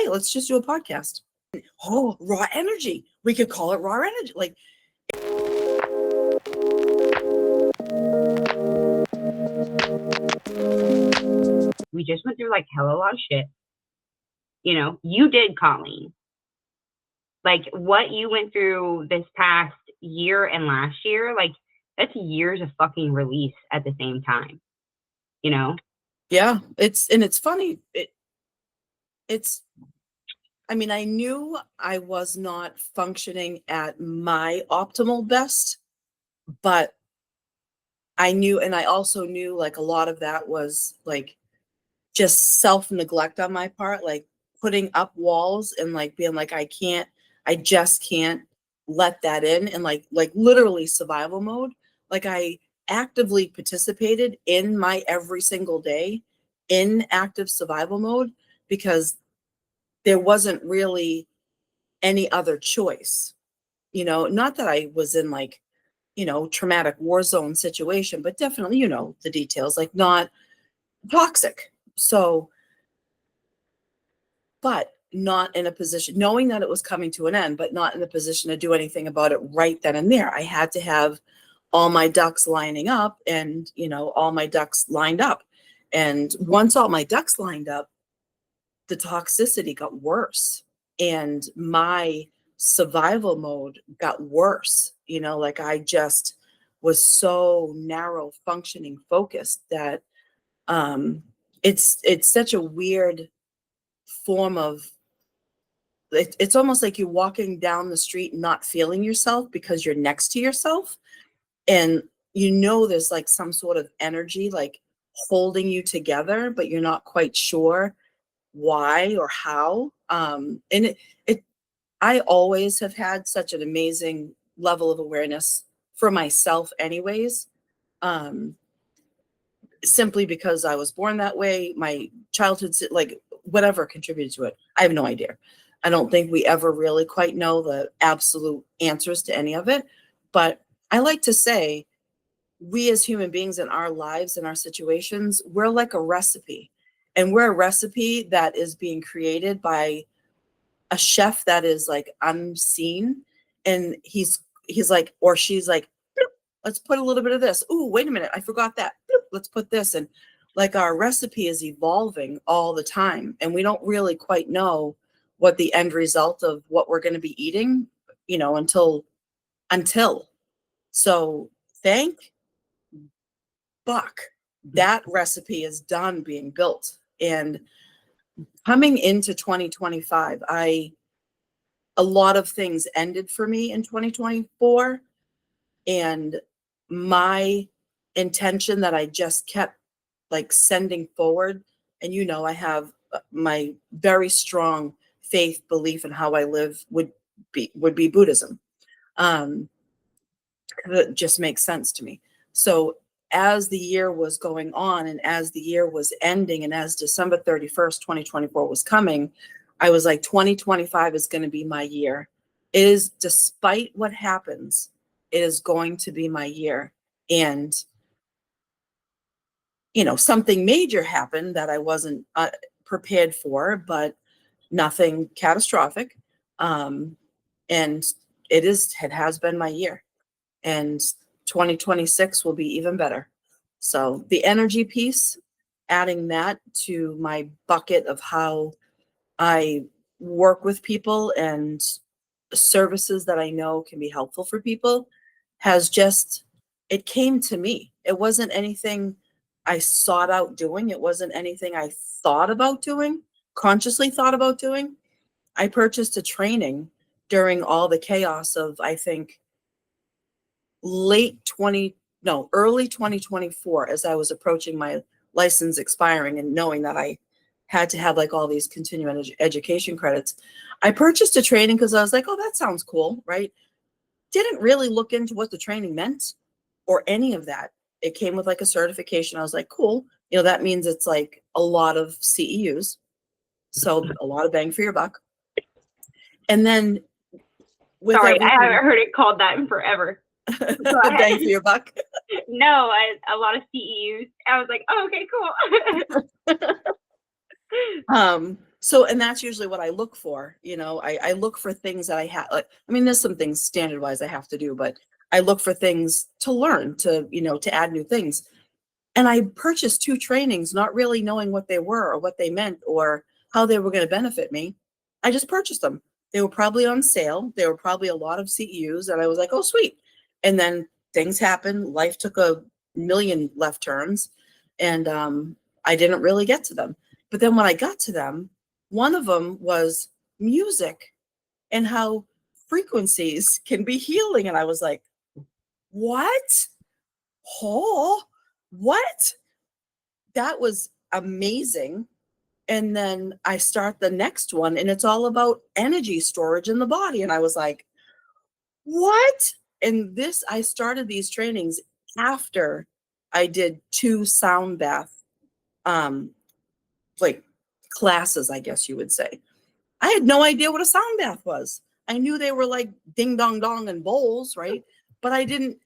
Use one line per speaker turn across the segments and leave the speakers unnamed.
hey, let's just do a podcast. Oh, raw energy. We could call it raw energy. Like,
we just went through like hella lot of shit. You know, you did, Colleen. Like what you went through this past year and last year, like that's years of fucking release at the same time. You know?
Yeah, it's funny. I mean, I knew I was not functioning at my optimal best, but I knew, and I also knew like a lot of that was like just self-neglect on my part, like putting up walls and like being like, I just can't let that in, and like literally survival mode. Like I actively participated in my every single day in active survival mode because there wasn't really any other choice. You know, not that I was in like, you know, traumatic war zone situation, but definitely, you know, the details, like not toxic. So, but not in a position, knowing that it was coming to an end, but not in a position to do anything about it right then and there. I had to have all my ducks lining up and, you know, all my ducks lined up. And once all my ducks lined up, the toxicity got worse and my survival mode got worse. You know, like I just was so narrow functioning focused that it's such a weird form of it's almost like you're walking down the street not feeling yourself because you're next to yourself, and you know there's like some sort of energy like holding you together, but you're not quite sure why or how. And it I always have had such an amazing level of awareness for myself anyways, simply because I was born that way. My childhood, like whatever contributed to it, I have no idea. I don't think we ever really quite know the absolute answers to any of it. But I like to say, we as human beings in our lives and our situations, we're like a recipe. And we're a recipe that is being created by a chef that is like unseen. And he's like, or she's like, let's put a little bit of this. Ooh, wait a minute, I forgot that. Let's put this. And like our recipe is evolving all the time. And we don't really quite know what the end result of what we're going to be eating, you know, until. So thank Buck, that recipe is done being built. And coming into 2025, a lot of things ended for me in 2024. And my intention that I just kept like sending forward, and you know, I have my very strong faith belief in how I live would be Buddhism. It just makes sense to me. So as the year was going on and as the year was ending and as December 31st, 2024 was coming, I was like, 2025 is going to be my year. It is, despite what happens, it is going to be my year. And, you know, something major happened that I wasn't prepared for, but nothing catastrophic. And it has been my year. And 2026 will be even better. So the energy piece, adding that to my bucket of how I work with people and services that I know can be helpful for people, it came to me. It wasn't anything I sought out doing. It wasn't anything I thought about doing, consciously thought about doing. I purchased a training during all the chaos of, I think, early 2024, as I was approaching my license expiring and knowing that I had to have like all these continuing education credits. I purchased a training because I was like, oh, that sounds cool, right? Didn't really look into what the training meant or any of that. It came with like a certification. I was like, cool. You know, that means it's like a lot of CEUs. So a lot of bang for your buck. And then
Sorry, I haven't heard it called that in forever.
The bang for your buck?
No, a lot of CEUs. I was like, oh, okay, cool.
So, and that's usually what I look for. I look for things that I have. Like, I mean, there's some things standard wise I have to do, but I look for things to learn, to add new things. And I purchased 2 trainings, not really knowing what they were or what they meant or how they were going to benefit me. I just purchased them. They were probably on sale. They were probably a lot of CEUs. And I was like, oh, sweet. And then things happened. Life took a million left turns. And I didn't really get to them. But then when I got to them, one of them was music and how frequencies can be healing. And I was like, what? Oh, what? That was amazing. And then I start the next one and it's all about energy storage in the body. And I was like, what? And I started these trainings after I did 2 sound bath, like classes, I guess you would say. I had no idea what a sound bath was. I knew they were like ding dong dong and bowls, right? But I didn't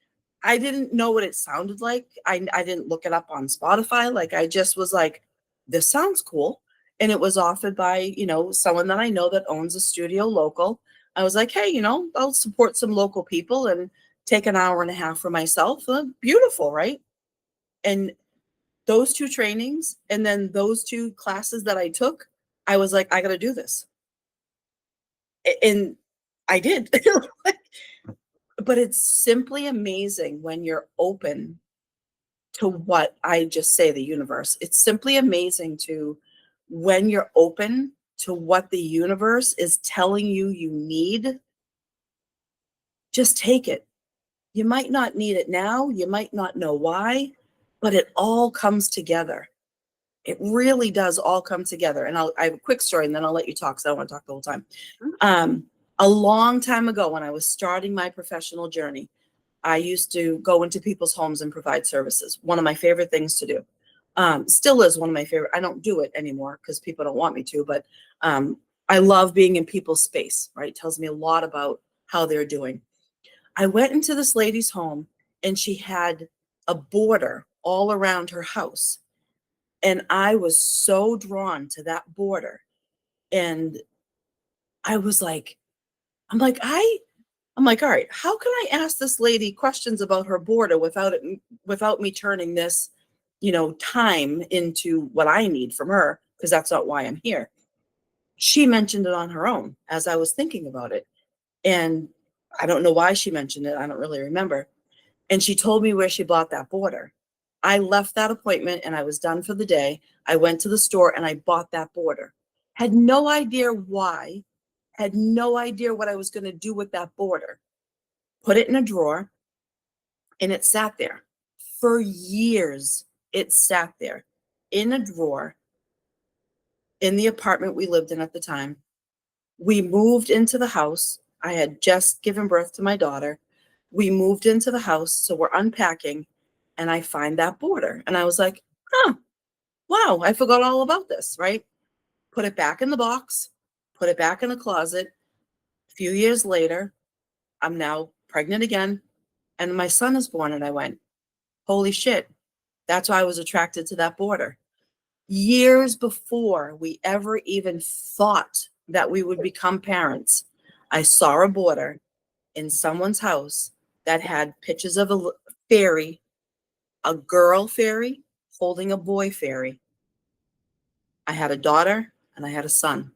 know what it sounded like. I didn't look it up on Spotify. Like I just was like, this sounds cool. And it was offered by, someone that I know that owns a studio local. I was like, hey, I'll support some local people and take an hour and a half for myself. Beautiful, right? And those 2 trainings and then those 2 classes that I took, I was like, I got to do this. And I did. But it's simply amazing when you're open to what I just say, the universe. It's simply amazing when you're open to what the universe is telling you need, just take it. You might not need it now. You might not know why, but it all comes together. It really does all come together. And I have a quick story and then I'll let you talk because I don't want to talk the whole time. A long time ago when I was starting my professional journey, I used to go into people's homes and provide services. One of my favorite things to do. Still is one of my favorite. I don't do it anymore because people don't want me to, but I love being in people's space, right? It tells me a lot about how they're doing. I went into this lady's home and she had a border all around her house. And I was so drawn to that border. And I was like, I'm like, all right, how can I ask this lady questions about her border without me turning this, time into what I need from her? Because that's not why I'm here. She mentioned it on her own as I was thinking about it. And I don't know why she mentioned it. I don't really remember. And she told me where she bought that border. I left that appointment and I was done for the day. I went to the store and I bought that border. Had no idea why, had no idea what I was going to do with that border. Put it in a drawer and it sat there. For years, it sat there in a drawer in the apartment we lived in at the time. We moved into the house. I had just given birth to my daughter. We moved into the house, so we're unpacking, and I find that border. And I was like, wow, I forgot all about this, right? Put it back in the box, put it back in the closet. A few years later, I'm now pregnant again, and my son is born, and I went, holy shit, that's why I was attracted to that border. Years before we ever even thought that we would become parents, I saw a border in someone's house that had pictures of a fairy, a girl fairy holding a boy fairy. I had a daughter and I had a son.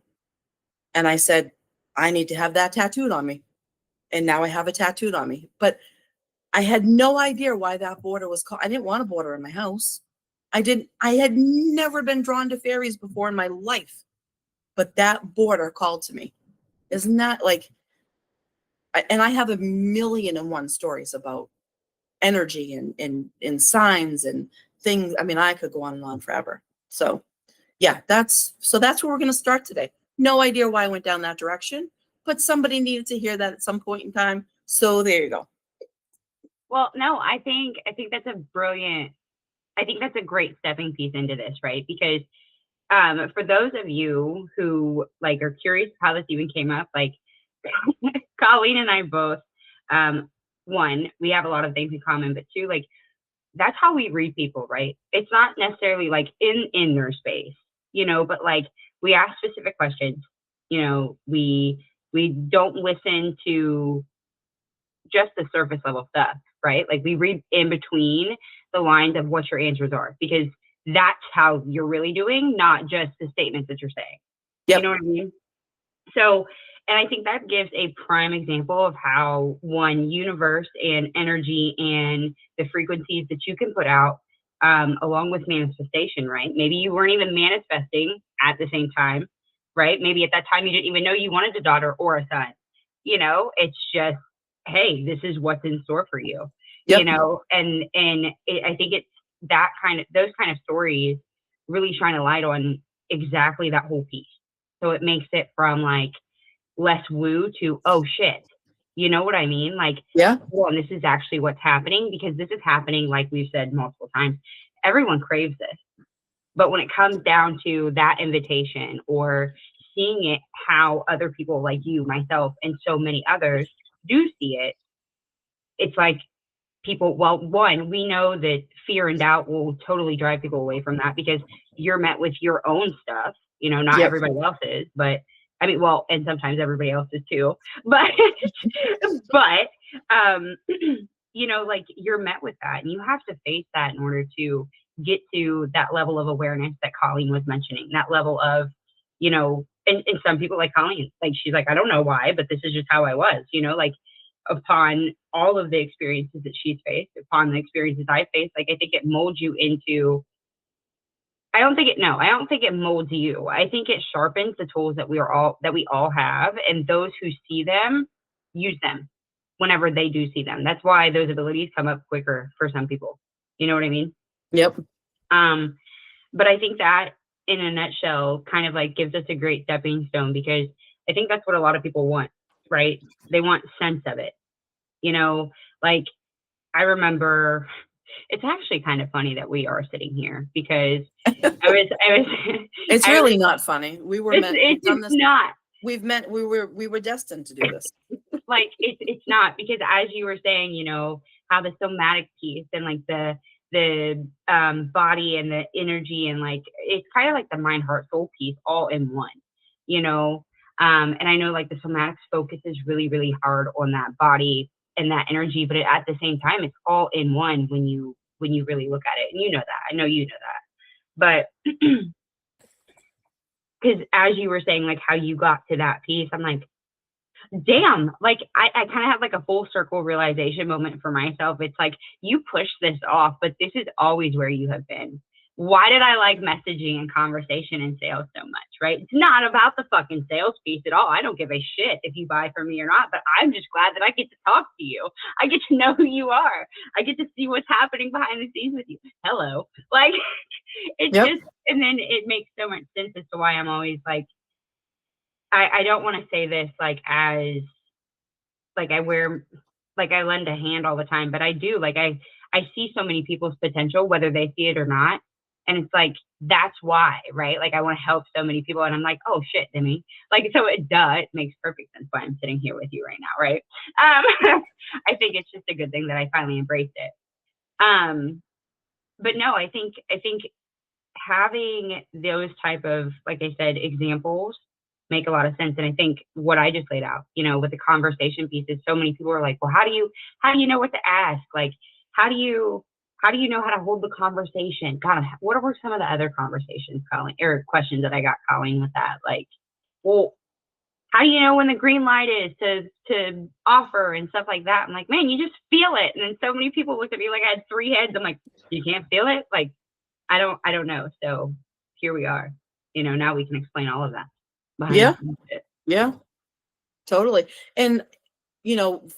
And I said, I need to have that tattooed on me. And now I have it tattooed on me. But I had no idea why that border was called. I didn't want a border in my house. I had never been drawn to fairies before in my life. But that border called to me. Isn't that like, and I have 1,000,001 stories about energy and signs and things. I mean, I could go on and on forever. So yeah, that's where we're going to start today. No idea why I went down that direction, but somebody needed to hear that at some point in time. So there you go.
Well, no, I think that's a great stepping piece into this, right? Because for those of you who like are curious how this even came up, like Colleen and I both, one, we have a lot of things in common, but two, like that's how we read people, right? It's not necessarily like in their space, but like we ask specific questions. You know, we don't listen to just the surface level stuff, right? Like we read in between the lines of what your answers are, because that's how you're really doing, not just the statements that you're saying.
Yep.
You know what I mean? So, and I think that gives a prime example of how one, universe and energy and the frequencies that you can put out, along with manifestation, right? Maybe you weren't even manifesting at the same time, right? Maybe at that time you didn't even know you wanted a daughter or a son. You know, it's just, hey, this is what's in store for you.
Yep.
You know, and I think it's that kind of, those kind of stories really shine a light on exactly that whole piece. So it makes it from like less woo to, oh shit. You know what I mean? Like,
Yeah.
well, and this is actually what's happening, because this is happening, like we've said multiple times. Everyone craves this. But when it comes down to that invitation or seeing it how other people like you, myself, and so many others do see it, it's like people, well, one, we know that fear and doubt will totally drive people away from that, because you're met with your own stuff, you know, not
Yep.
everybody else is, but I mean, well, and sometimes everybody else is too, but, but, you know, like you're met with that, and you have to face that in order to get to that level of awareness that Colleen was mentioning, that level of, you know, and some people like Colleen, like, she's like, I don't know why, but this is just how I was, you know, like upon all of the experiences that she's faced, upon the experiences I faced, like, I think it molds you into, I don't think it molds you. I think it sharpens the tools that we all have, and those who see them, use them whenever they do see them. That's why those abilities come up quicker for some people. You know what I mean?
Yep.
But I think that in a nutshell kind of like gives us a great stepping stone, because I think that's what a lot of people want, right? They want sense of it. You know, like I remember, it's actually kind of funny that we are sitting here, because
It's really not funny. We were meant, we've done
it's
this.
not.
We were destined to do this.
Like it's not, because as you were saying, you know, how the somatic piece and like the body and the energy, and like it's kind of like the mind, heart, soul piece all in one, you know. And I know like the somatics focus is really, really hard on that body and that energy, but at the same time, it's all in one when you really look at it. And you know that. I know you know that. But because as you were saying, like how you got to that piece, I'm like, damn, like I kind of have like a full circle realization moment for myself. It's like, you push this off, but this is always where you have been. Why did I like messaging and conversation and sales so much, right? It's not about the fucking sales piece at all. I don't give a shit if you buy from me or not, but I'm just glad that I get to talk to you. I get to know who you are. I get to see what's happening behind the scenes with you. Hello. Like, it's just, and then it makes so much sense as to why I'm always like, I don't want to say this like as like I lend a hand all the time, but I do, like I see so many people's potential, whether they see it or not. And it's like, that's why, right? Like I want to help so many people, and I'm like, oh shit, Demi. Like, so it makes perfect sense why I'm sitting here with you right now, right? I think it's just a good thing that I finally embraced it. But no, I think having those type of, like I said, examples make a lot of sense. And I think what I just laid out, you know, with the conversation pieces, so many people are like, well, how do you know what to ask? Like, how do you know how to hold the conversation? God, what were some of the other conversations, Colleen, or questions that I got, Colleen, with that? Like, well, how do you know when the green light is to offer and stuff like that? I'm like, man, you just feel it. And then so many people looked at me like I had three heads. I'm like, you can't feel it? Like, I don't know. So here we are. You know, now we can explain all of that.
Yeah, totally. And you know,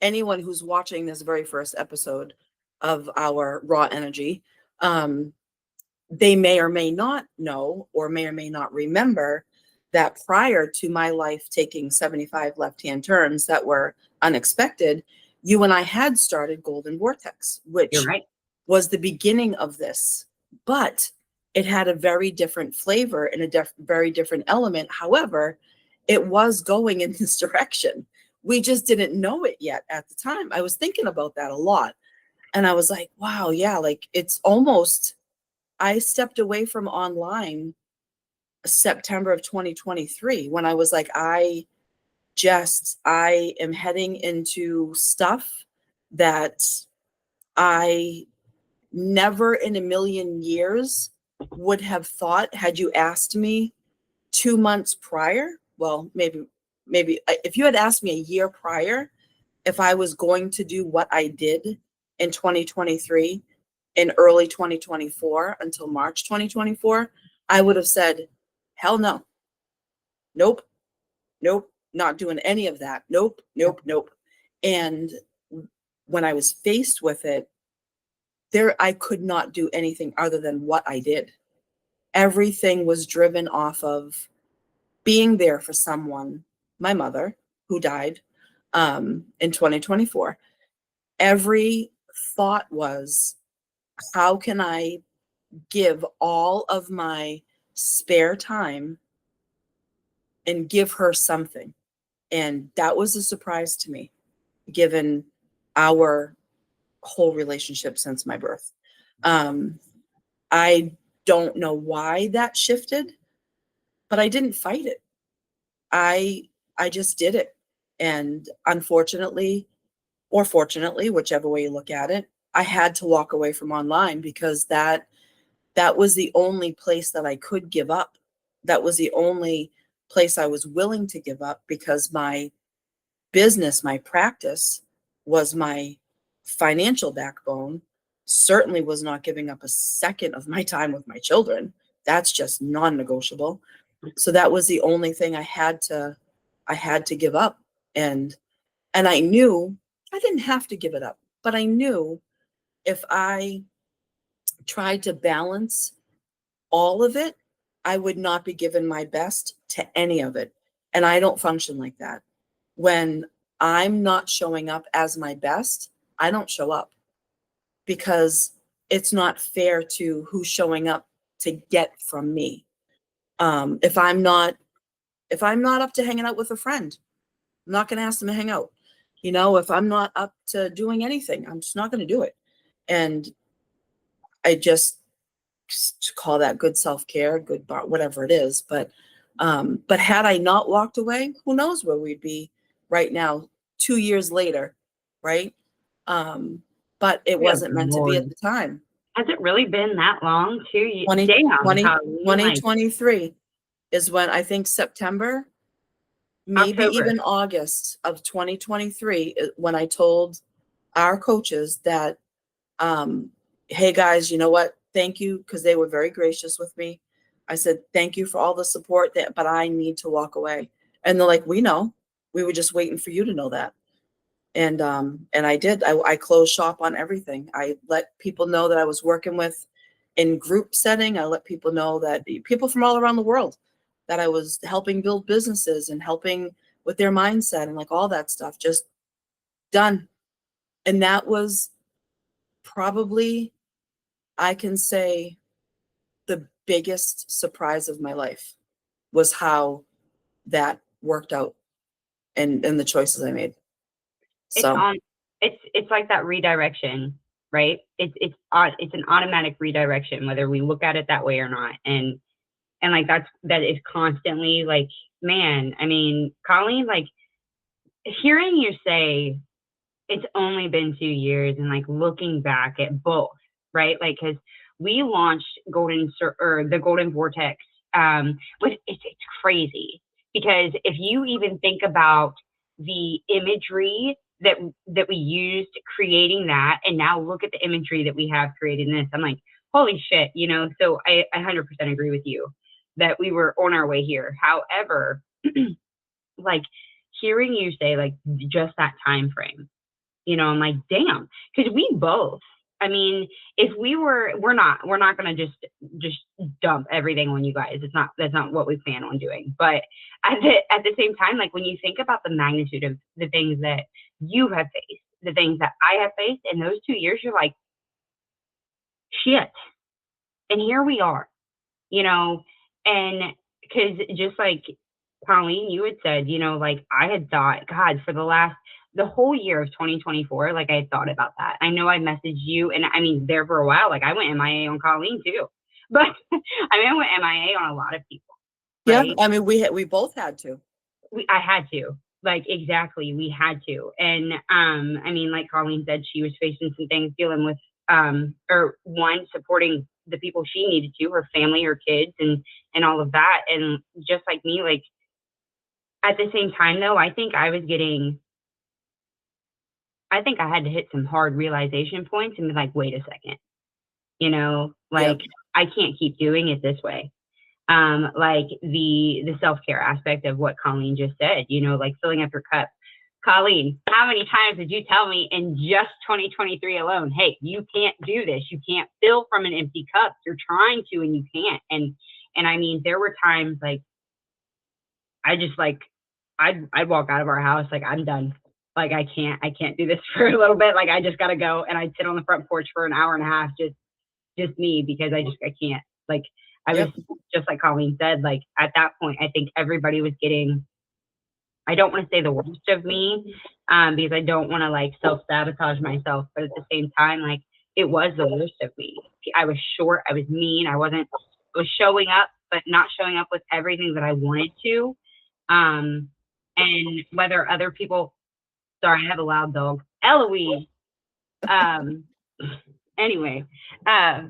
anyone who's watching this very first episode of our raw energy, they may or may not know, or may or may not remember, that prior to my life taking 75 left-hand turns that were unexpected, you and I had started Golden Vortex, which
You're right.
was the beginning of this, but it had a very different flavor and a very different element. However, it was going in this direction. We just didn't know it yet at the time. I was thinking about that a lot. And I was like, wow, yeah, like it's almost, I stepped away from online September of 2023 when I was like, I am heading into stuff that I never in a million years would have thought, had you asked me 2 months prior. Well, maybe if you had asked me a year prior if I was going to do what I did in 2023, in early 2024 until March 2024, I would have said, hell no. Nope. Nope. Not doing any of that. Nope. Nope. Nope. And when I was faced with it, I could not do anything other than what I did. Everything was driven off of being there for someone, my mother, who died in 2024. Every thought was, how can I give all of my spare time and give her something? And that was a surprise to me, given our whole relationship since my birth. I don't know why that shifted, but I didn't fight it. I just did it. And unfortunately, or fortunately, whichever way you look at it, I had to walk away from online because that was the only place that I could give up. That was the only place I was willing to give up because my business, my practice was my financial backbone. Certainly was not giving up a second of my time with my children. That's just non-negotiable. So that was the only thing I had to give up. And I knew I didn't have to give it up, but I knew if I tried to balance all of it, I would not be given my best to any of it. And I don't function like that. When I'm not showing up as my best, I don't show up because it's not fair to who's showing up to get from me. If I'm not up to hanging out with a friend, I'm not going to ask them to hang out. If I'm not up to doing anything, I'm just not going to do it. And I just call that good self-care, good whatever it is. But had I not walked away, who knows where we'd be right now, 2 years later, right? But it wasn't meant to be at the time.
Has it really been that long? 2 years?
2023 is when I think September, maybe
October.
even August of 2023, when I told our coaches that, hey guys, you know what? Thank you, because they were very gracious with me. I said, thank you for all the support, but I need to walk away. And they're like, we know. We were just waiting for you to know that. And I did. I closed shop on everything. I let people know that I was working with in group setting. I let people know that people from all around the world that I was helping build businesses and helping with their mindset and like all that stuff, just done. And that was probably, I can say, the biggest surprise of my life was how that worked out and the choices I made. So
it's like that redirection, right? It's an automatic redirection, whether we look at it that way or not. And like that is constantly like, man, I mean, Colleen, like hearing you say it's only been 2 years and like looking back at both, right? Like, cause we launched the Golden Vortex, which it's crazy because if you even think about the imagery that we used creating that, and now look at the imagery that we have creating this, I'm like, holy shit, so I 100% agree with you that we were on our way here. However, like hearing you say like just that time frame, I'm like, damn, because we both, I mean, if we're not going to just dump everything on you guys. That's not what we plan on doing. But at the same time, like when you think about the magnitude of the things that you have faced, the things that I have faced in those 2 years, you're like, shit. And here we are, and because just like Colleen, you had said, like I had thought, God, for the whole year of 2024, like I had thought about that. I know I messaged you, and I mean, there for a while, like I went MIA on Colleen too, but I went MIA on a lot of people.
Yeah.
right?
I mean, we both had to.
I had to, like, exactly. We had to. And, I mean, like Colleen said, she was facing some things dealing with, or one, supporting the people she needed to, her family, her kids, and all of that. And just like me, like, at the same time though, I think I had to hit some hard realization points and be like, wait a second, like,
Yep.
I can't keep doing it this way. Like the self-care aspect of what Colleen just said, like filling up your cup. Colleen, how many times did you tell me in just 2023 alone, hey, you can't do this. You can't fill from an empty cup. You're trying to, and you can't. And I mean, there were times like, I just like, I'd walk out of our house, like, I'm done. Like, I can't do this for a little bit. Like, I just got to go. And I'd sit on the front porch for an hour and a half, just me, because I can't. Like, I was,
Yep.
just like Colleen said, like, at that point, I think everybody was getting, I don't want to say the worst of me, because I don't want to like self-sabotage myself, but at the same time, like, it was the worst of me. I was short, I was mean, I was showing up, but not showing up with everything that I wanted to. And whether other people, sorry, I have a loud dog, Eloise. Um, anyway, uh,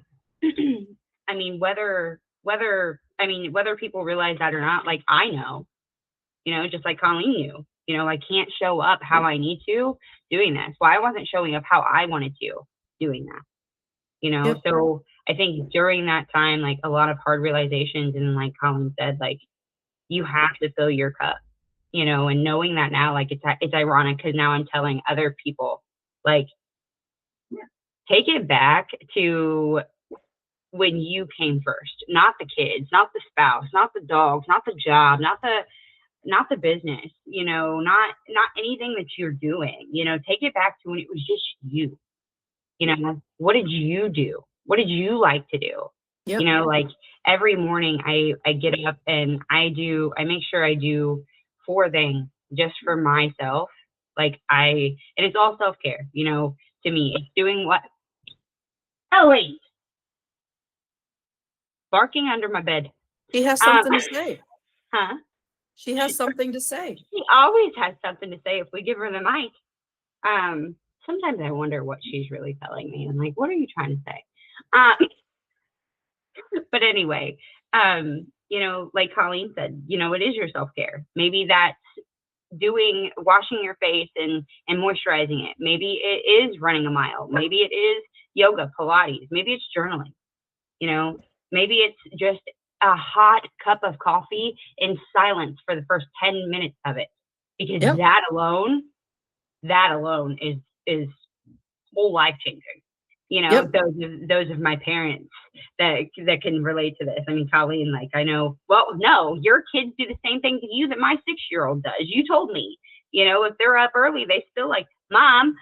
I mean, whether people realize that or not, like, I know, just like Colleen knew, I can't show up how I need to doing this. Well, I wasn't showing up how I wanted to doing that,
Yep.
so I think during that time, like, a lot of hard realizations, and like Colleen said, like, you have to fill your cup, and knowing that now, like, it's ironic because now I'm telling other people, like, take it back to when you came first, not the kids, not the spouse, not the dogs, not the job, not the business, not anything that you're doing, take it back to when it was just you, what did you do? What did you like to do?
Yep.
Like, every morning I get up and I make sure I do 4 things just for myself. Like, and it's all self-care, to me, it's doing what, oh wait, barking under my bed.
He has
Um,
something to say.
huh?
She has something to say.
She always has something to say if we give her the mic. Sometimes I wonder what she's really telling me. I'm like, what are you trying to say? But anyway, like Colleen said, it is your self-care. Maybe that's washing your face and moisturizing it. Maybe it is running a mile. Maybe it is yoga, Pilates. Maybe it's journaling. Maybe it's just a hot cup of coffee in silence for the first 10 minutes of it, because
Yep.
that alone is whole life changing.
Yep.
Those of my parents that can relate to this. I mean, Colleen, like, I know, well, no, your kids do the same thing to you that my 6-year-old does. You told me, if they're up early, they still like, Mom,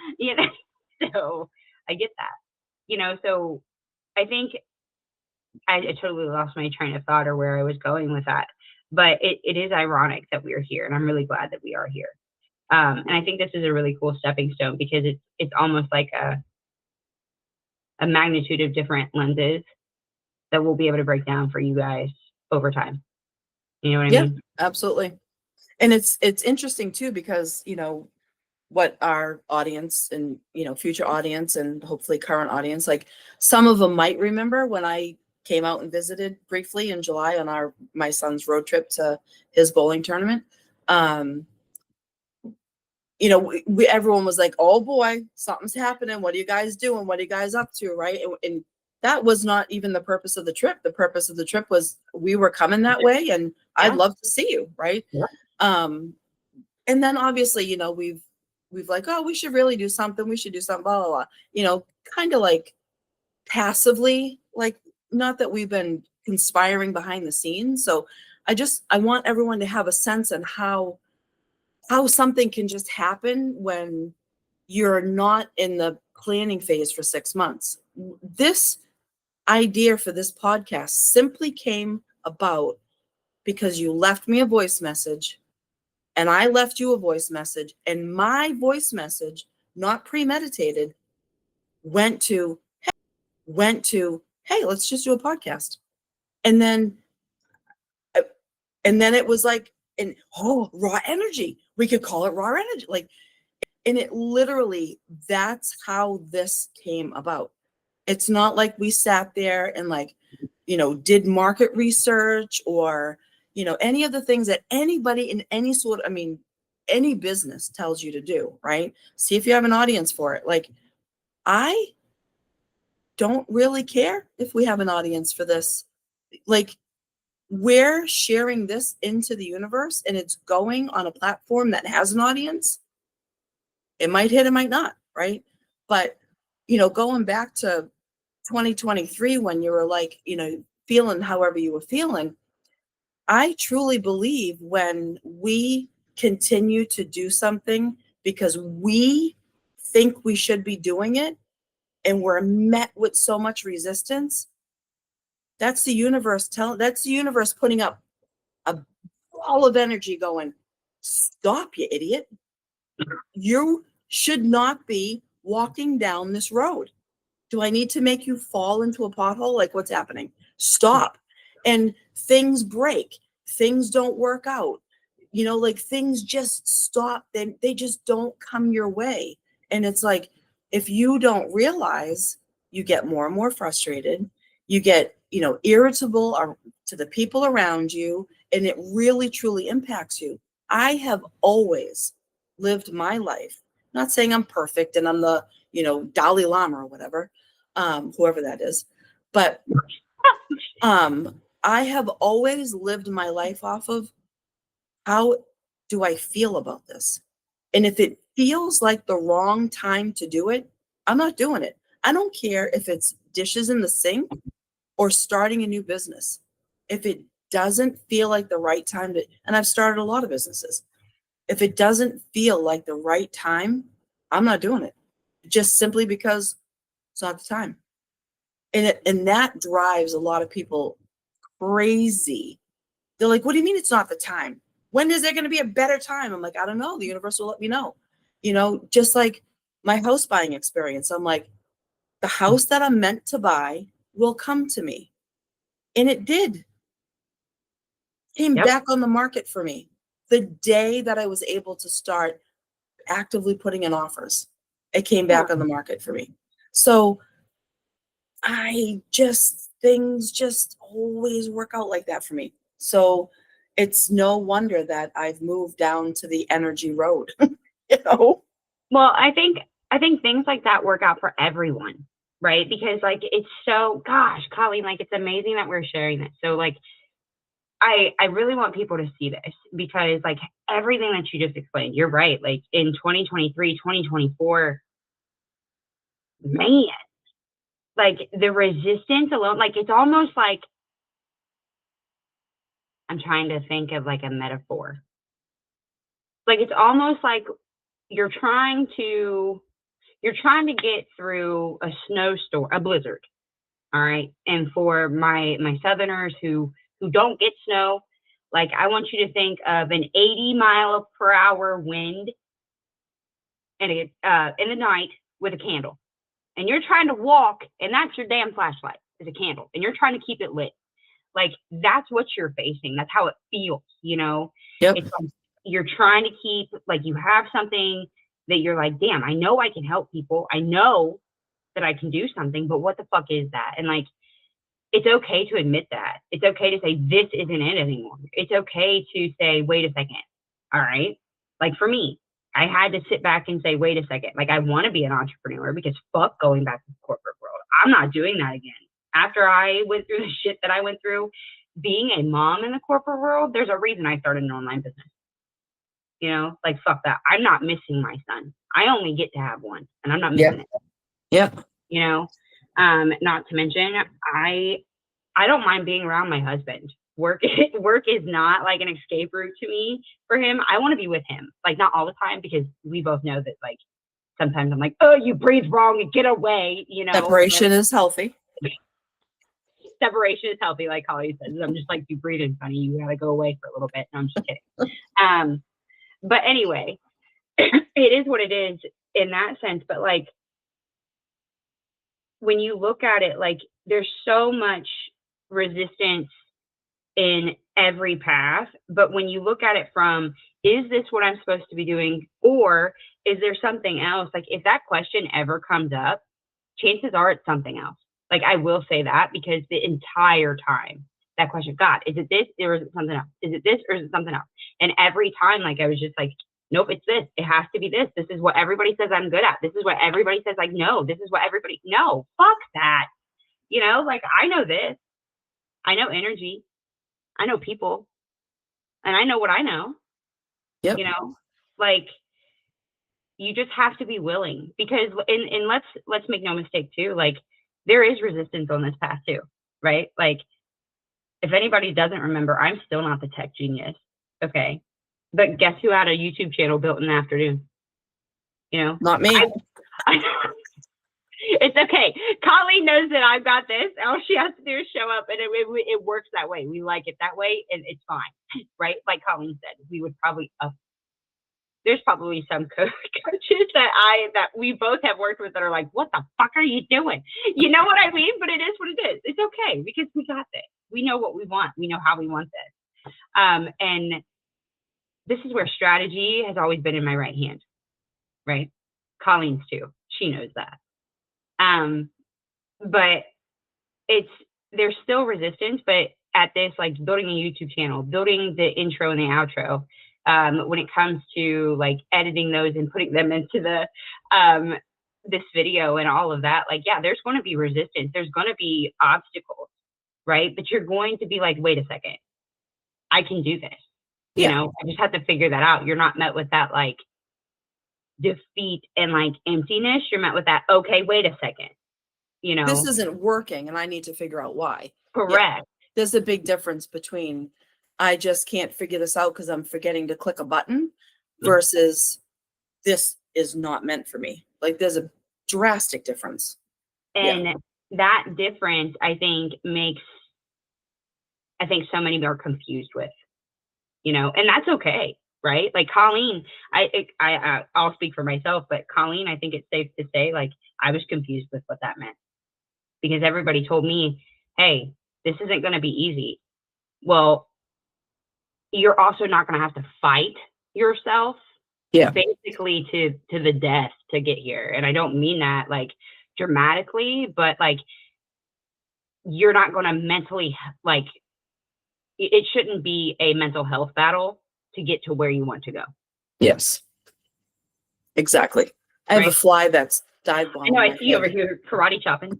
so I get that, so I think I totally lost my train of thought or where I was going with that. But it is ironic that we are here, and I'm really glad that we are here. And I think this is a really cool stepping stone, because it's almost like a magnitude of different lenses that we'll be able to break down for you guys over time. You know what I
Yeah,
mean?
absolutely. And it's interesting too, because, what our audience and, future audience and hopefully current audience, like, some of them might remember when I came out and visited briefly in July on my son's road trip to his bowling tournament. Everyone was like, oh boy, something's happening. What are you guys doing? What are you guys up to? Right. And that was not even the purpose of the trip. The purpose of the trip was we were coming that way and I'd love to see you. Right.
Yeah.
And then obviously, we've like, oh, we should really do something. We should do something, blah, blah, blah, kind of like passively, like, not that we've been conspiring behind the scenes. So I want everyone to have a sense on how something can just happen when you're not in the planning phase for 6 months. This idea for this podcast simply came about because you left me a voice message and I left you a voice message, and my voice message, not premeditated, went to, hey, let's just do a podcast. And then And then it was like, and raw energy. We could call it raw energy. Like, and it literally, that's how this came about. It's not like we sat there and like, did market research or, any of the things that anybody in any sort, I mean, any business tells you to do, right? See if you have an audience for it. Like, I don't really care if we have an audience for this. Like, we're sharing this into the universe and it's going on a platform that has an audience. It might hit, it might not, right? But, going back to 2023 when you were like, feeling however you were feeling, I truly believe when we continue to do something because we think we should be doing it and we're met with so much resistance, that's the universe putting up a ball of energy going, stop, you idiot. You should not be walking down this road. Do I need to make you fall into a pothole? Like, what's happening? Stop. And things break. Things don't work out. Like, things just stop. Then they just don't come your way. And it's like, if you don't realize, you get more and more frustrated. You get, irritable to the people around you, and it really, truly impacts you. I have always lived my life, not saying I'm perfect and I'm the, Dalai Lama or whatever, whoever that is. But I have always lived my life off of, how do I feel about this? And if it feels like the wrong time to do it, I'm not doing it. I don't care if it's dishes in the sink or starting a new business. If it doesn't feel like the right time to, and I've started a lot of businesses. If it doesn't feel like the right time, I'm not doing it. Just simply because it's not the time. And that drives a lot of people crazy. They're like, what do you mean it's not the time? When is there going to be a better time? I'm like, I don't know. The universe will let me know. Just like my house buying experience. I'm like, the house that I'm meant to buy will come to me. And it did. Came back on the market for me the day that I was able to start actively putting in offers. It came back on the market for me. So things just always work out like that for me. So it's no wonder that I've moved down to the energy road,
Well, I think things like that work out for everyone, right? Because like, it's so, gosh, Colleen, like, it's amazing that we're sharing this. So like, I really want people to see this because like everything that you just explained, you're right. Like in 2023, 2024, man, like the resistance alone, like it's almost like, I'm trying to think of like a metaphor. Like it's almost like you're trying to get through a snowstorm, a blizzard. All right. And for my Southerners who don't get snow, like I want you to think of an 80-mile-per-hour wind and in the night with a candle. And you're trying to walk, and that's your damn flashlight, is a candle. And you're trying to keep it lit. Like that's what you're facing. That's how it feels,
Yep.
It's like you're trying to keep, like you have something that you're like, damn, I know I can help people. I know that I can do something, but what the fuck is that? And like, it's okay to admit that. It's okay to say, this isn't it anymore. It's okay to say, wait a second. All right. Like for me, I had to sit back and say, wait a second. Like I want to be an entrepreneur because fuck going back to the corporate world. I'm not doing that again. After I went through the shit that I went through, being a mom in the corporate world, there's a reason I started an online business. Like fuck that. I'm not missing my son. I only get to have one and I'm not missing it.
Yep.
Not to mention, I don't mind being around my husband. Work is not like an escape route to me for him. I want to be with him, like not all the time because we both know that like sometimes I'm like, oh, you breathe wrong and get away,
Separation is healthy.
Separation is healthy, like Holly says. I'm just like, you breathing funny. You gotta go away for a little bit. No, I'm just kidding. But anyway, it is what it is in that sense. But like, when you look at it, like there's so much resistance in every path. But when you look at it from, is this what I'm supposed to be doing? Or is there something else? Like if that question ever comes up, chances are it's something else. Like I will say that, because the entire time that question, God, is it this or is it something else? Is it this or is it something else? And every time, like I was just like, nope, it's this. It has to be this. This is what everybody says I'm good at. This is what everybody says like, no, this is what everybody, no, fuck that. You know, like I know this. I know energy. I know people. And I know what I know.
Yep.
You know, like you just have to be willing, because and let's make no mistake too, like there is resistance on this path too, right? Like if anybody doesn't remember, I'm still not the tech genius. Okay. But guess who had a YouTube channel built in the afternoon? You know,
Not me.
I it's okay. Colleen knows that I've got this. All she has to do is show up, and it works that way. We like it that way, and it's fine, right? Like Colleen said, we would probably there's probably some coaches that we both have worked with that are like, what the fuck are you doing? You know what I mean? But it is what it is. It's okay, because we got this. We know what we want. We know how we want this. And this is where strategy has always been in my right hand, right? Colleen's too. She knows that. But there's still resistance, but at this, like building a YouTube channel, building the intro and the outro, when it comes to like editing those and putting them into this video and all of that, like, yeah, there's going to be resistance. There's going to be obstacles, right? But you're going to be like, wait a second, I can do this. You know, I just have to figure that out. You're not met with that like defeat and like emptiness. You're met with that, okay, wait a second. You know,
this isn't working and I need to figure out why.
Correct.
Yeah. There's a big difference between I just can't figure this out because I'm forgetting to click a button versus this is not meant for me. Like there's a drastic difference.
And that difference, I think so many are confused with, you know, and that's okay. Right. Like Colleen, I'll speak for myself, but Colleen, I think it's safe to say, like, I was confused with what that meant, because everybody told me, hey, this isn't going to be easy. Well, you're also not going to have to fight yourself basically to the death to get here. And I don't mean that like dramatically, but like you're not going to mentally, like it shouldn't be a mental health battle to get to where you want to go.
Yes, exactly. I have a fly that's dive bombing.
I know, I see you over here karate chopping.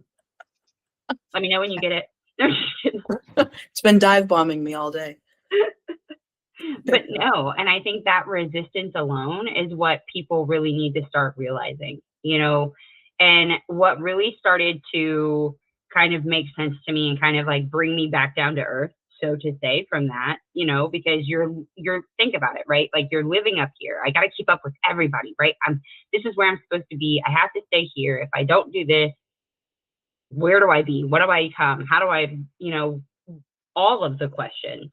Let me know when you get it.
It's been dive bombing me all day.
But no, and I think that resistance alone is what people really need to start realizing, you know, and what really started to kind of make sense to me and kind of like bring me back down to earth, so to say, from that, you know, because you're think about it, right? Like you're living up here. I got to keep up with everybody, right? This is where I'm supposed to be. I have to stay here. If I don't do this, where do I be? What do I become? How do I, you know, all of the questions,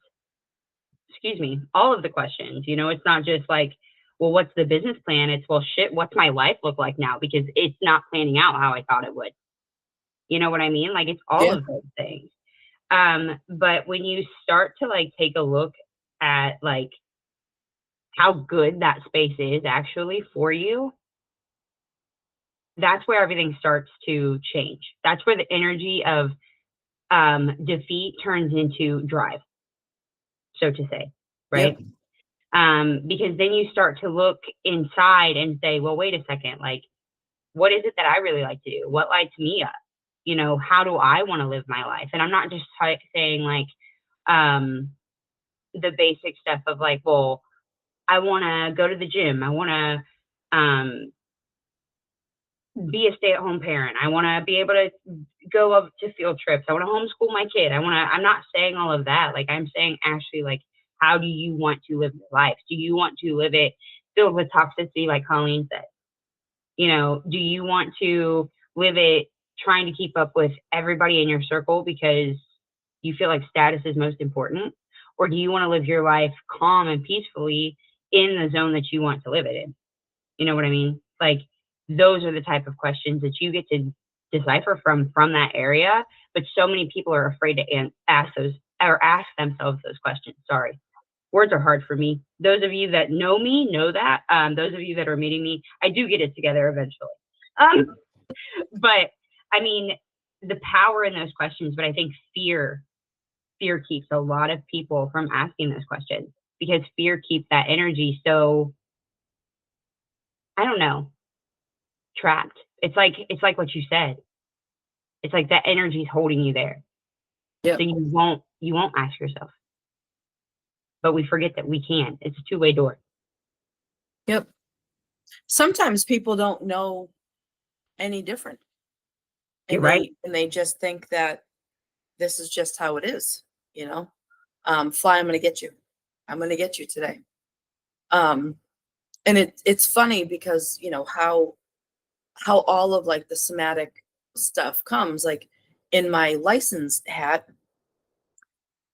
all of the questions, you know, it's not just like, well, what's the business plan? It's, well, shit, what's my life look like now? Because it's not planning out how I thought it would. You know what I mean? Like it's all of those things. But when you start to like take a look at like how good that space is actually for you, that's where everything starts to change. That's where the energy of defeat turns into drive, so to say, right? Because then you start to look inside and say, well, wait a second, like, what is it that I really like to do? What lights me up? You know, how do I want to live my life? And I'm not just saying like the basic stuff of like, well, I want to go to the gym. I want to be a stay-at-home parent. I want to be able to go up to field trips. I want to homeschool my kid. I'm not saying all of that. Like I'm saying actually like, how do you want to live your life? Do you want to live it filled with toxicity, like Colleen said? You know, do you want to live it trying to keep up with everybody in your circle because you feel like status is most important? Or do you want to live your life calm and peacefully in the zone that you want to live it in? You know what I mean? Like those are the type of questions that you get to decipher from that area. But so many people are afraid to ask those or ask themselves those questions. Sorry. Words are hard for me. Those of you that know me know that. Those of you that are meeting me, I do get it together eventually. But I mean, the power in those questions, but I think fear keeps a lot of people from asking those questions, because fear keeps that energy so, I don't know, trapped. It's like what you said. It's like that energy is holding you there.
Yep.
So you won't ask yourself. But we forget that we can. It's a two-way door.
Yep. Sometimes people don't know any different.
You're right.
And they just think that this is just how it is, you know. Fly, I'm gonna get you. I'm gonna get you today. And it's funny because, you know, how all of like the somatic stuff comes, like in my license hat,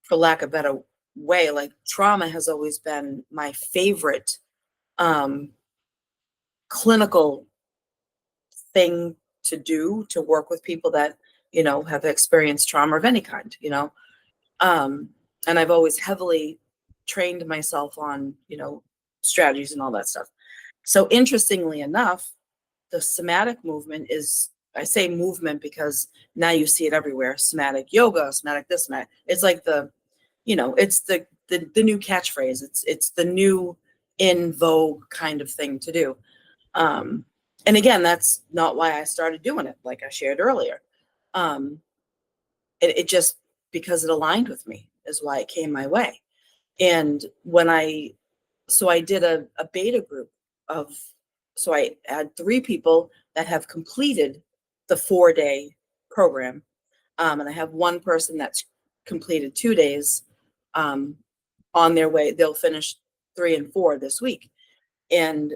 for lack of a better way, like trauma has always been my favorite clinical thing to do, to work with people that, you know, have experienced trauma of any kind, you know. And I've always heavily trained myself on, you know, strategies and all that stuff. So interestingly enough, the somatic movement is, I say movement because now you see it everywhere. Somatic yoga, somatic this, somatic. It's like the, you know, it's the new catchphrase. It's the new in vogue kind of thing to do. And again, that's not why I started doing it, like I shared earlier. It just, because it aligned with me is why it came my way. And when I did a beta group of, so I had 3 people that have completed the 4-day program. And I have 1 person that's completed 2 days, on their way. They'll finish 3 and 4 this week. And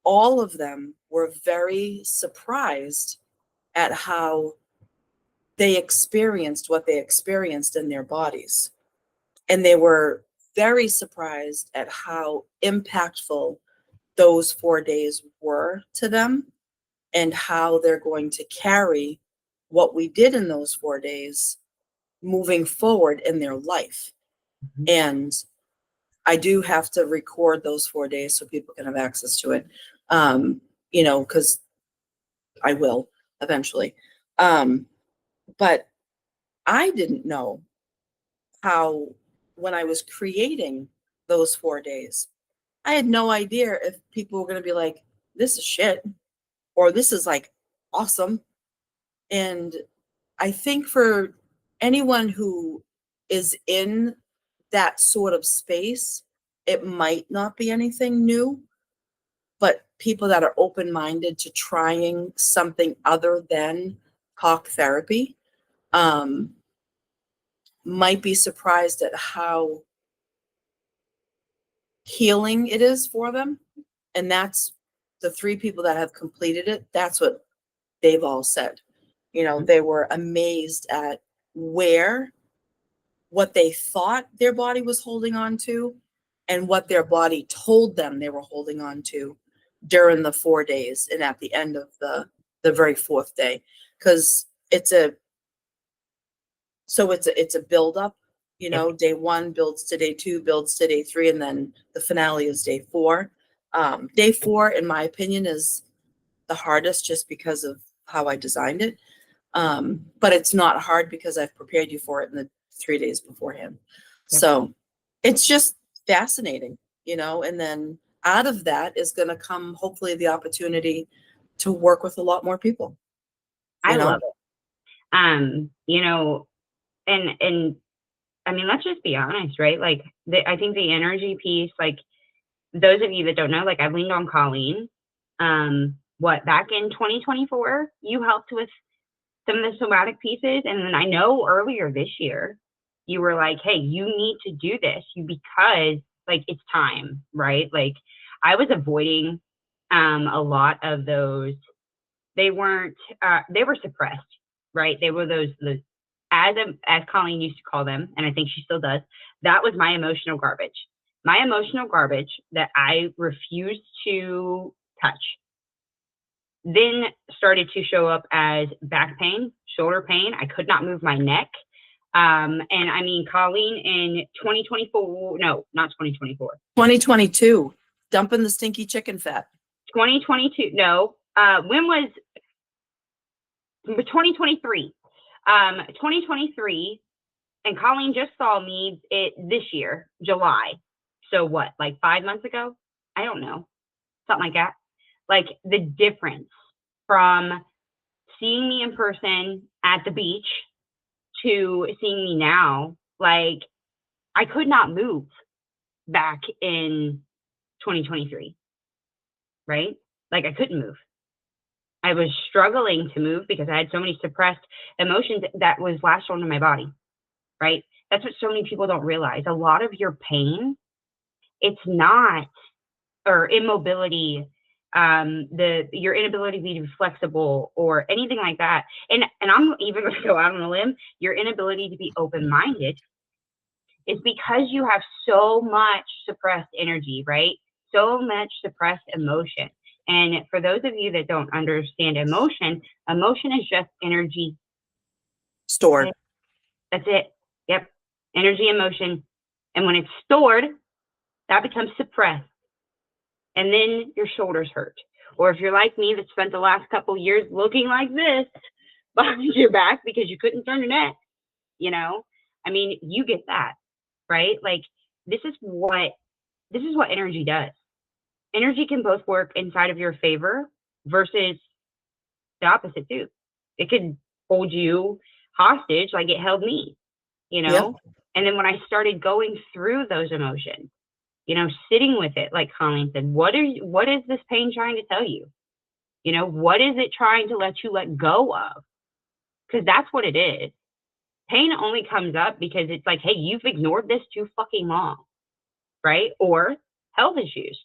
all of them were very surprised at how they experienced what they experienced in their bodies. And they were very surprised at how impactful those 4 days were to them, and how they're going to carry what we did in those 4 days moving forward in their life.
Mm-hmm.
And I do have to record those 4 days so people can have access to it. You know, because I will eventually. But I didn't know how, when I was creating those 4 days, I had no idea if people were going to be like, this is shit, or this is like awesome. And I think for anyone who is in that sort of space, it might not be anything new, but people that are open-minded to trying something other than talk therapy, might be surprised at how healing it is for them. And that's the 3 people that have completed it. That's what they've all said. You know, they were amazed at what they thought their body was holding on to, and what their body told them they were holding on to during the 4 days and at the end of the very 4th day. Because it's a build up, you know. Day 1 builds to day 2, builds to day 3, and then the finale is day 4. Day 4, in my opinion, is the hardest, just because of how I designed it. But it's not hard because I've prepared you for it in the 3 days beforehand.
Yep.
So it's just fascinating, you know. And then out of that is going to come, hopefully, the opportunity to work with a lot more people.
I love it. You know, and I mean, let's just be honest, right? Like, I think the energy piece, like, those of you that don't know, like, I've leaned on Colleen. Back in 2024, you helped with some of the somatic pieces. And then I know earlier this year, you were like, hey, you need to do this because, like, it's time, right? Like, I was avoiding a lot of those. They were suppressed, right? They were those as Colleen used to call them, and I think she still does. That was my emotional garbage. My emotional garbage that I refused to touch then started to show up as back pain, shoulder pain. I could not move my neck. And I mean, Colleen in 2024, no, not 2024.
2022, dumping the stinky chicken fat.
2022, no. When was 2023? 2023, and Colleen just saw me this year, July. So what, like 5 months ago? I don't know. Something like that. Like the difference from seeing me in person at the beach to seeing me now, like I could not move back in 2023, right? Like I couldn't move. I was struggling to move because I had so many suppressed emotions that was lashed onto my body, right? That's what so many people don't realize. A lot of your pain, it's not, or immobility, your inability to be flexible or anything like that. And I'm even going to go out on a limb. Your inability to be open-minded is because you have so much suppressed energy, right? So much suppressed emotion. And for those of you that don't understand emotion, emotion is just energy
Stored.
That's it. Yep. Energy, emotion. And when it's stored, that becomes suppressed. And then your shoulders hurt. Or if you're like me that spent the last couple years looking like this behind your back because you couldn't turn your neck, you know, I mean, you get that, right? Like this is what energy does. Energy can both work inside of your favor versus the opposite too. It could hold you hostage like it held me, you know?
Yep.
And then when I started going through those emotions, you know, sitting with it, like Colleen said, what is this pain trying to tell you? You know, what is it trying to let you let go of? Because that's what it is. Pain only comes up because it's like, hey, you've ignored this too fucking long, right? Or health issues.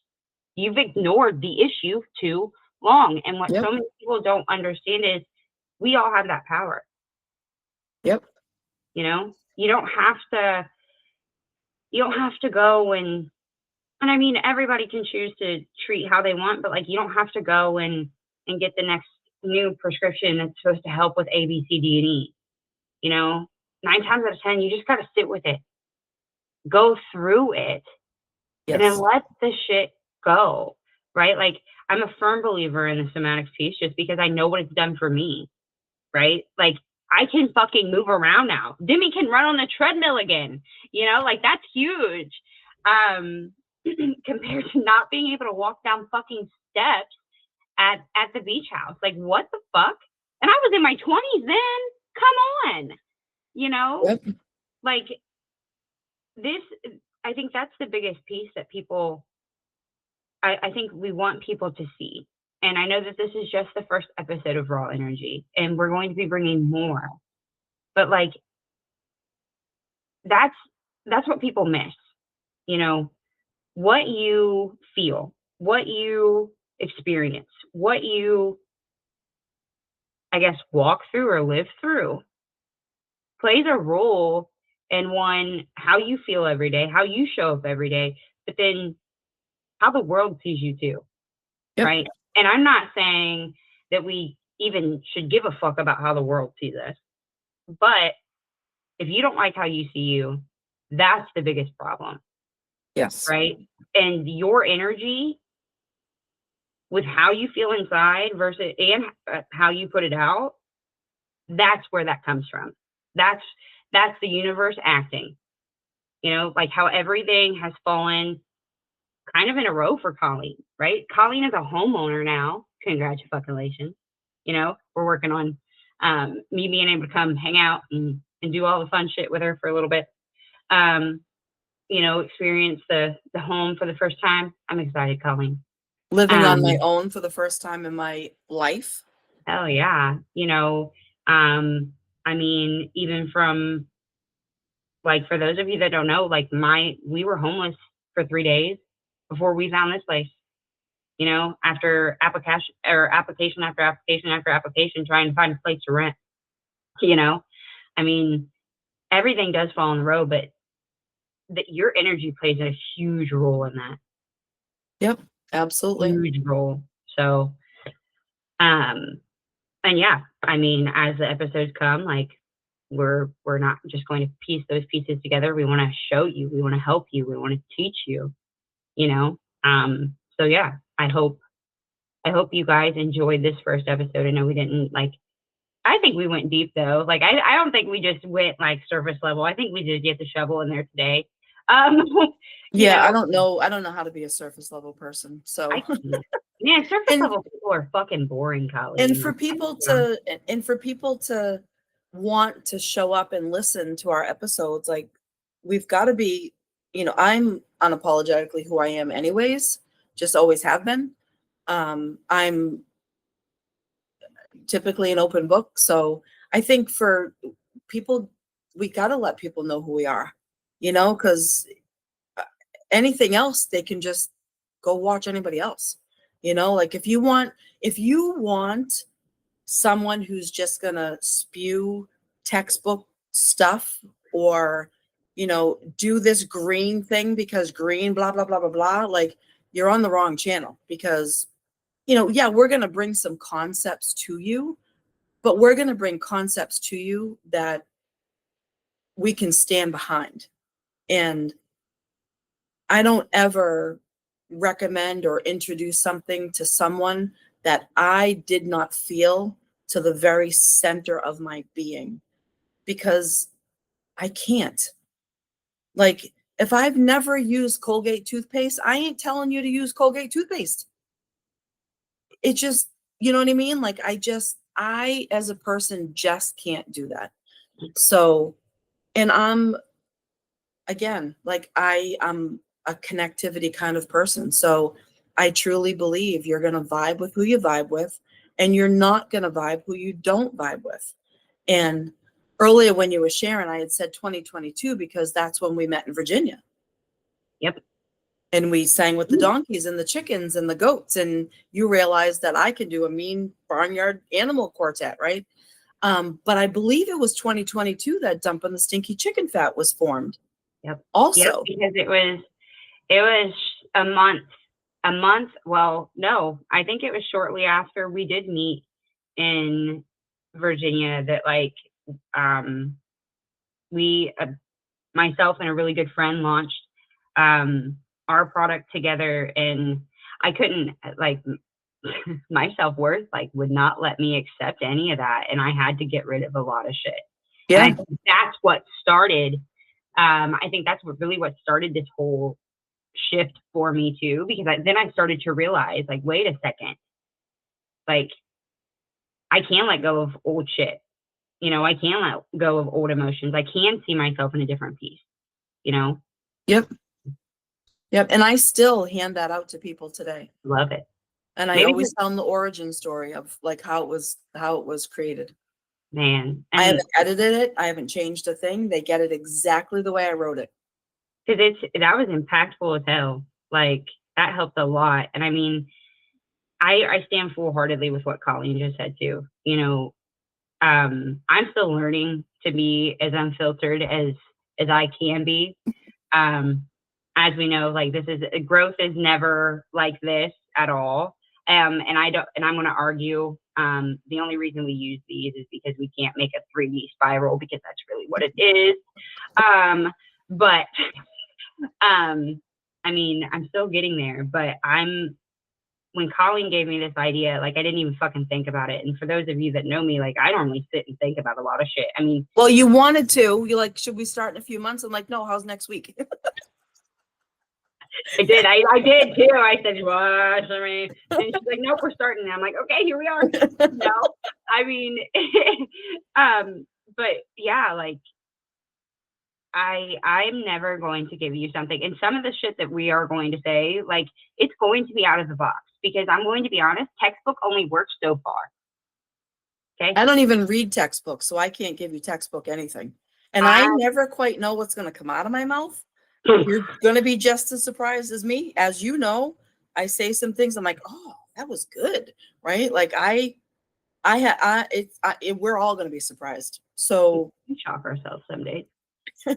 You've ignored the issue too long. And what
Yep.
so many people don't understand is we all have that power.
Yep.
You know, you don't have to go and I mean, everybody can choose to treat how they want, but like, you don't have to go and get the next new prescription that's supposed to help with A, B, C, D, and E. You know, 9 times out of 10, you just got to sit with it, go through it, and then
Yes.
let the shit go. Right? Like, I'm a firm believer in the somatic piece just because I know what it's done for me. Right? Like, I can fucking move around now. Demi can run on the treadmill again. You know, like that's huge. Compared to not being able to walk down fucking steps at the beach house. Like, what the fuck? And I was in my 20s then. Come on. You know?
Yep.
Like, this, I think that's the biggest piece that people, I think we want people to see. And I know that this is just the first episode of Raw Energy, and we're going to be bringing more. But, like, that's what people miss. You know, what you feel, what you experience, what you, I guess, walk through or live through plays a role in how you feel every day, how you show up every day, but then how the world sees you too.
Yep.
Right? And I'm not saying that we even should give a fuck about how the world sees us. But if you don't like how you see you, that's the biggest problem.
Yes.
Right? And your energy with how you feel inside versus and how you put it out, that's where that comes from. That's the universe acting. You know, like how everything has fallen kind of in a row for Colleen, right? Colleen is a homeowner now. Congratulations. You know, we're working on me being able to come hang out and do all the fun shit with her for a little bit. You know, experience the home for the first time. I'm excited, Colleen.
Living on my own for the first time in my life.
Oh yeah. You know, I mean, even from like, for those of you that don't know, like we were homeless for 3 days before we found this place, you know, after application after application, trying to find a place to rent, you know, I mean, everything does fall in the road, but that your energy plays a huge role in that.
Yep. Absolutely.
Huge role. So, and yeah, I mean, as the episodes come, like we're not just going to piece those pieces together. We want to show you, we want to help you, we want to teach you, you know? So yeah, I hope you guys enjoyed this first episode. I know we didn't I think we went deep though. Like, I don't think we just went like surface level. I think we did get the shovel in there today.
Yeah, I don't know how to be a surface level person. So
yeah, surface level people are fucking boring, Colleen.
And for people to want to show up and listen to our episodes, like, we've got to be, I'm unapologetically who I am anyways, just always have been. I'm typically an open book. So I think for people, we got to let people know who we are, because anything else, they can just go watch anybody else. Like, if you want someone who's just gonna spew textbook stuff, or do this green thing because green, blah blah blah blah blah, like, you're on the wrong channel. Because yeah, we're gonna bring some concepts to you, but we're gonna bring concepts to you that we can stand behind. And I don't ever recommend or introduce something to someone that I did not feel to the very center of my being, because I can't. Like, if I've never used Colgate toothpaste, I ain't telling you to use Colgate toothpaste. It just, you know what I mean? Like, I as a person just can't do that. So, and again, like, I'm a connectivity kind of person. So I truly believe you're going to vibe with who you vibe with, and you're not going to vibe who you don't vibe with. And earlier when you were sharing, I had said 2022 because that's when we met in Virginia.
Yep.
And we sang with the donkeys and the chickens and the goats, and you realized that I can do a mean barnyard animal quartet, right? But I believe it was 2022 that Dumping the Stinky Chicken Fat was formed.
Yep.
Also,
because it was a month. Well, no, I think it was shortly after we did meet in Virginia that we, myself and a really good friend, launched our product together, and I couldn't, my self-worth would not let me accept any of that, and I had to get rid of a lot of shit.
Yeah.
And I think that's what started. I think that's what started this whole shift for me too, because then I started to realize, wait a second, I can let go of old shit. I can let go of old emotions. I can see myself in a different piece.
Yep. And I still hand that out to people today.
Love it.
And I always tell them the origin story of how it was created.
Man,
I haven't edited it. I haven't changed a thing. They get it exactly the way I wrote it.
Because that was impactful as hell. That helped a lot. And I mean, I stand full-heartedly with what Colleen just said too. I'm still learning to be as unfiltered as I can be. As we know, growth is never like this at all. And I'm going to argue, the only reason we use these is because we can't make a 3D spiral, because that's really what it is. But I mean, I'm still getting there, but when Colleen gave me this idea, I didn't even fucking think about it. And for those of you that know me, I normally sit and think about a lot of shit. I mean,
well, you wanted to, you're like, should we start in a few months? I'm like, no, how's next week?
I did. I did too. I said, watch me. And she's like, nope, we're starting now. I'm like, okay, here we are. No, I mean, but yeah, I'm never going to give you something. And some of the shit that we are going to say, it's going to be out of the box, because I'm going to be honest, textbook only works so far. Okay.
I don't even read textbooks, so I can't give you textbook anything. And I never quite know what's going to come out of my mouth. You're going to be just as surprised as me. As you know, I say some things, I'm like, oh, that was good. Right? We're all going to be surprised. So
we shock ourselves some days. I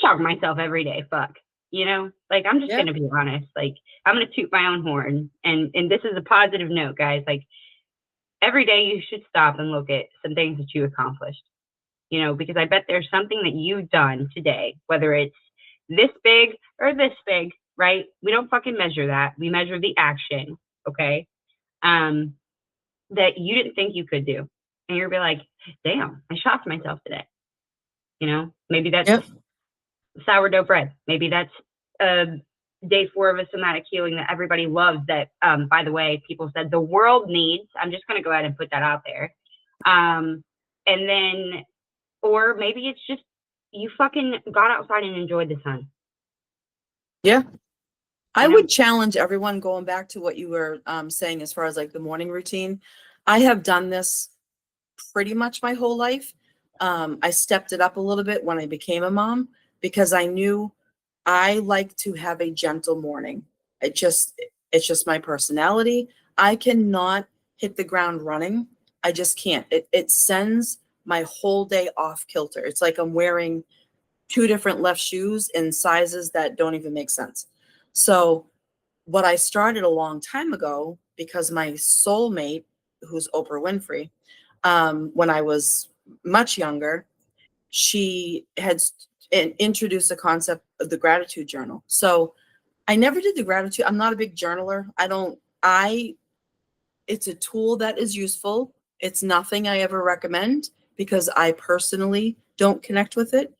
shock myself every day. Fuck. I'm just going to be honest. I'm going to toot my own horn. And this is a positive note, guys. Every day you should stop and look at some things that you accomplished. you know, because I bet there's something that you've done today, whether it's this big or this big, right? We don't fucking measure that. We measure the action, okay? That you didn't think you could do. And you'll be like, damn, I shocked myself today. You know, maybe that's
Yep.
sourdough bread. Maybe that's day 4 of a somatic healing that everybody loves that, by the way, people said the world needs. I'm just going to go ahead and put that out there. And then, or maybe it's just you fucking got outside and enjoyed the sun.
Yeah. I
You know?
would challenge everyone going back to what you were saying as far as like the morning routine. I have done this pretty much my whole life. I stepped it up a little bit when I became a mom because I knew I like to have a gentle morning. It's just my personality. I cannot hit the ground running. I just can't. It sends my whole day off kilter. It's like I'm wearing 2 different left shoes in sizes that don't even make sense. So what I started a long time ago, because my soulmate, who's Oprah Winfrey, when I was much younger, she had introduced the concept of the gratitude journal. So I never did the gratitude. I'm not a big journaler. It's a tool that is useful. It's nothing I ever recommend because I personally don't connect with it.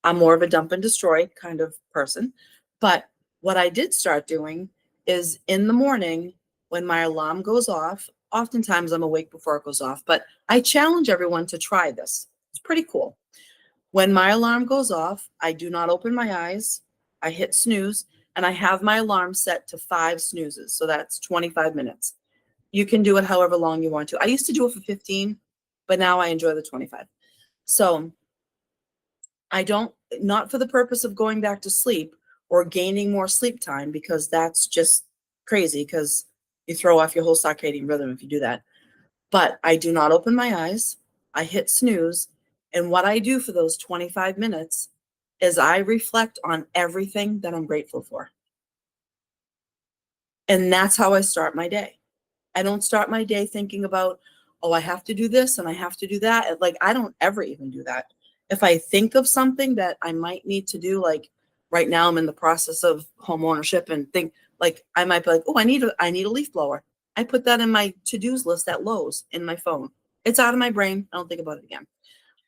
I'm more of a dump and destroy kind of person. But what I did start doing is in the morning when my alarm goes off, oftentimes I'm awake before it goes off, but I challenge everyone to try this. It's pretty cool. When my alarm goes off, I do not open my eyes. I hit snooze and I have my alarm set to 5 snoozes. So that's 25 minutes. You can do it however long you want to. I used to do it for 15, but now I enjoy the 25. So I don't, not for the purpose of going back to sleep or gaining more sleep time, because that's just crazy because you throw off your whole circadian rhythm if you do that. But I do not open my eyes. I hit snooze. And what I do for those 25 minutes is I reflect on everything that I'm grateful for. And that's how I start my day. I don't start my day thinking about, oh, I have to do this and I have to do that. Like, I don't ever even do that. If I think of something that I might need to do, like right now I'm in the process of home ownership and think like I might be like, oh, I need a leaf blower. I put that in my to-dos list at Lowe's in my phone. It's out of my brain. I don't think about it again.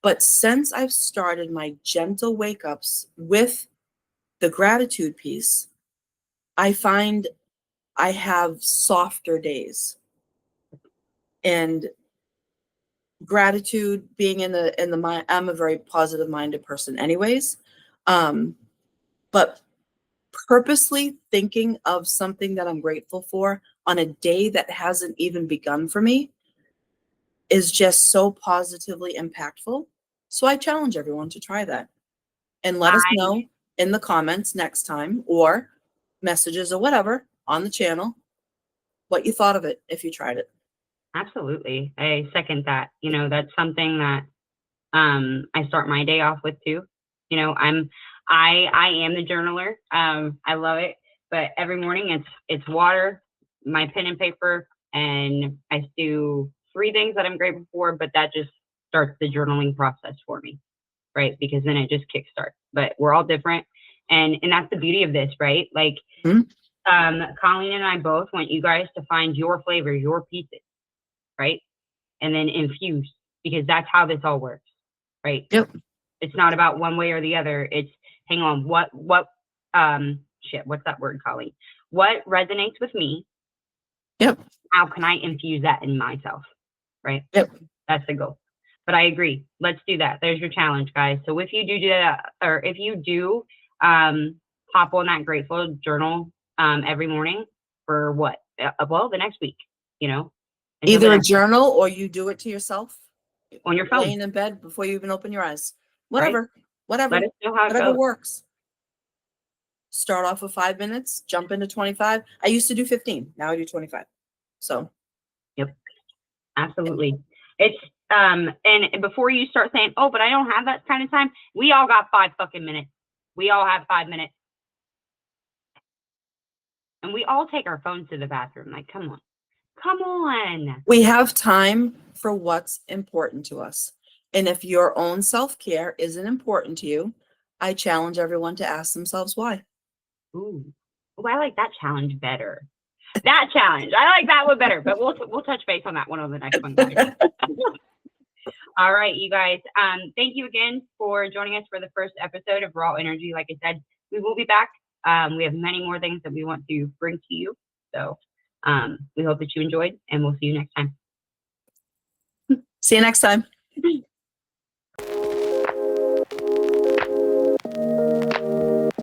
But since I've started my gentle wake ups with the gratitude piece, I find I have softer days. And gratitude, being in the mind, I'm a very positive minded person anyways. But purposely thinking of something that I'm grateful for on a day that hasn't even begun for me is just so positively impactful. So I challenge everyone to try that and let us
I
know in the comments next time or messages or whatever on the channel what you thought of it if you tried it.
absolutely, I second that. You know, that's something that I start my day off with too. You know, I am the journaler. I love it. But every morning it's water, my pen and paper, and I do 3 things that I'm grateful for, but that just starts the journaling process for me, right? Because then it just kickstarts. But we're all different. And that's the beauty of this, right? Like
Mhm.
Colleen and I both want you guys to find your flavor, your pieces, right? And then infuse, because that's how this all works, right?
Yep.
It's not about one way or the other. It's hang on, what shit, what's that word, Colleen? What resonates with me?
Yep.
How can I infuse that in myself? Right?
Yep.
That's the goal. But I agree. Let's do that. There's your challenge, guys. So if you do that, or if you do pop on that grateful journal every morning for what? Well, the next week, you know, until the
Either a
next
journal or you do it to yourself
on your phone,
laying in bed before you even open your eyes.
right?
Whatever,
Let
whatever,
us know how it
whatever
goes.
works. Start off with 5 minutes, jump into 25. I used to do 15. Now I do 25. So,
Yep. Absolutely. It's and before you start saying, oh, but I don't have that kind of time, we all got 5 fucking minutes. We all have 5 minutes. And we all take our phones to the bathroom. Like, come on. Come on.
we have time for what's important to us. And if your own self-care isn't important to you, I challenge everyone to ask themselves why.
Ooh. Oh, I like that challenge better. That challenge. I like that one better, but we'll touch base on that one on the next one, guys. All right, you guys. Thank you again for joining us for the first episode of Raw Energy. Like I said, we will be back. We have many more things that we want to bring to you. So we hope that you enjoyed, and we'll see you next time.
See you next time.